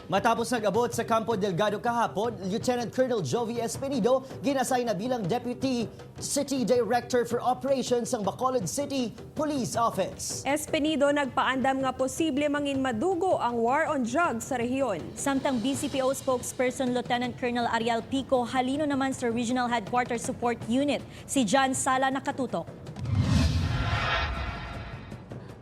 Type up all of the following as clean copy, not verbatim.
Matapos nag-abot sa Campo Delgado kahapon, Lieutenant Colonel Jovi Espenido ginasay na bilang Deputy City Director for Operations ng Bacolod City Police Office. Espenido nagpaandam nga posible mangin madugo ang war on drugs sa rehiyon. Samtang BCPO spokesperson Lieutenant Colonel Ariel Pico halino naman sa Regional Headquarters Support Unit, si John Sala nakatutok.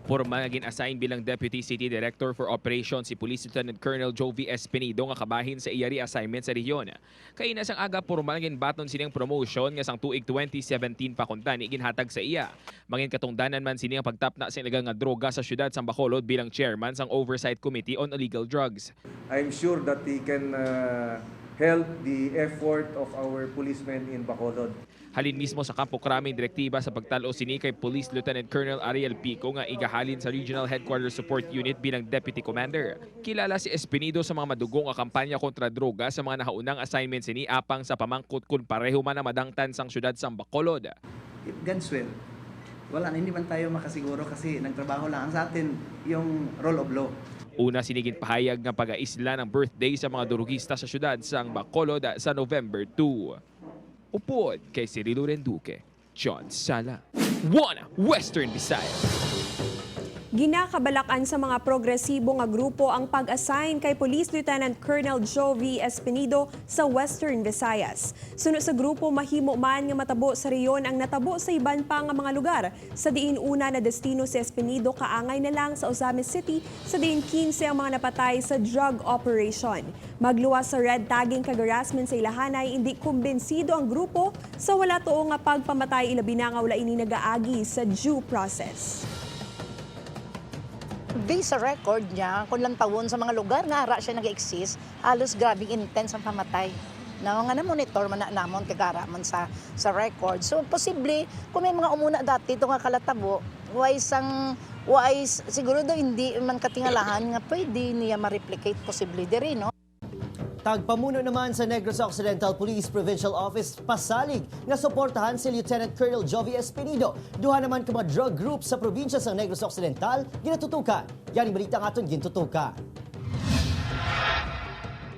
Porma nga gin-assign bilang Deputy City Director for Operations si Police Lieutenant Colonel Jovi Espenido nga kabahin sa iya reassignment sa rehiyon. Kay nasang aga porma ginbaton sining promotion nga sang tuig 2017 pa kuntani ginhatag sa iya. Mangin katungdanan man sini ang pagtapna sa ilegal nga droga sa syudad sang Bacolod bilang chairman sang Oversight Committee on Illegal Drugs. I'm sure that he can help the effort of our policemen in Bacolod. Halin mismo sa Kampo Krame direktiba sa pagtalo sini kay Police Lieutenant Colonel Ariel Pico nga igahalin sa Regional Headquarters Support Unit bilang Deputy Commander. Kilala si Espenido sa mga madugong nga kampanya kontra droga sa mga nahaunang assignments sini apang sa pamangkot kun pareho man na madangtan sang syudad sang Bacolod. It guns well. Wala na, hindi man tayo makasiguro kasi nagtrabaho lang sa atin yung rule of law. Una sinigin pahayag nga pag-aisla ng birthday sa mga durugista sa syudad sang Bacolod sa November 2. Upod kay Cirilo Renduque, John Sala, Western Visayas. Ginakabalakan sa mga progresibo nga grupo ang pag-assign kay Police Lieutenant Colonel Jovi Espenido sa Western Visayas. Sunod sa grupo, mahimo man nga matabo sa reyon ang natabo sa iban pa nga mga lugar. Sa diin una na destino si Espenido kaangay na lang sa Ozamis City, sa diin 15 ang mga napatay sa drug operation. Magluwas sa red tagging kag-harassment sa ilahanay, hindi kumbensido ang grupo sa wala tuo nga pagpamatay ilabi na nga wala ini nagaagi sa due process. Based sa record niya, kung lang tawon sa mga lugar nga ara siya nag-exist, halos grabing intense ang pamatay. Na nga na-monitor man na namon kagara man sa record. So posible kung may mga umuna dati ito nga kalatabo, wise siguro daw hindi man katingalahan nga pwede niya ma-replicate posible diri, no? Tagpamuno naman sa Negros Occidental Police Provincial Office pasalig na suportahan si Lieutenant Colonel Jovi Espenido. Duha naman ka mga drug groups sa probinsya sa Negros Occidental ginatutukan. Yan ang balita nga itong ginatutukan.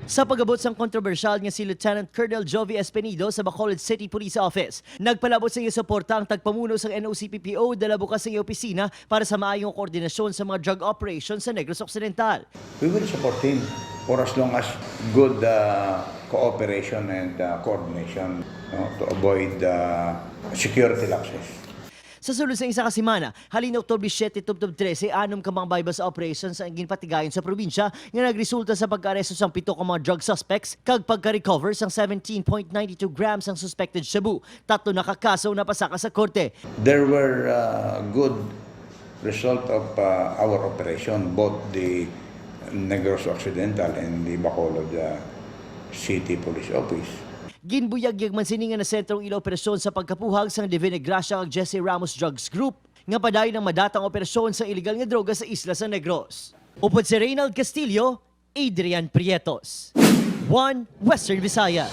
Sa pag-abot sang kontrobersyal nga si Lieutenant Colonel Jovi Espenido sa Bacolod City Police Office, nagpalabot sa iyo suporta ang tagpamuno sa NOCPPO dala bukas sa iyo opisina para sa maayong koordinasyon sa mga drug operations sa Negros Occidental. We will support him for as long as good cooperation and coordination to avoid security lapses. Sa sulod sa isa kasimana, halin Oktubre 7, 13, anom ka mga baybas operations ang ginpatigayon sa probinsya nga nagresulta sa pagka-aresto sang 7 ka mga drug suspects kag pagka-recover sang 17.92 grams ang suspected shabu. 3 nakakaso na pasaka sa korte. There were good result of our operation, both the Negros Occidental and the Bacolod City Police Office. Ginbuyagyag man sininga na sentrong ila operasyon sa pagkapuhag sang Divina Gracia kag Jesse Ramos Drugs Group nga paday ng madatang operasyon sa illegal nga droga sa isla sa Negros. Upod si Reynald Castillo, Adrian Prietos, Western Visayas.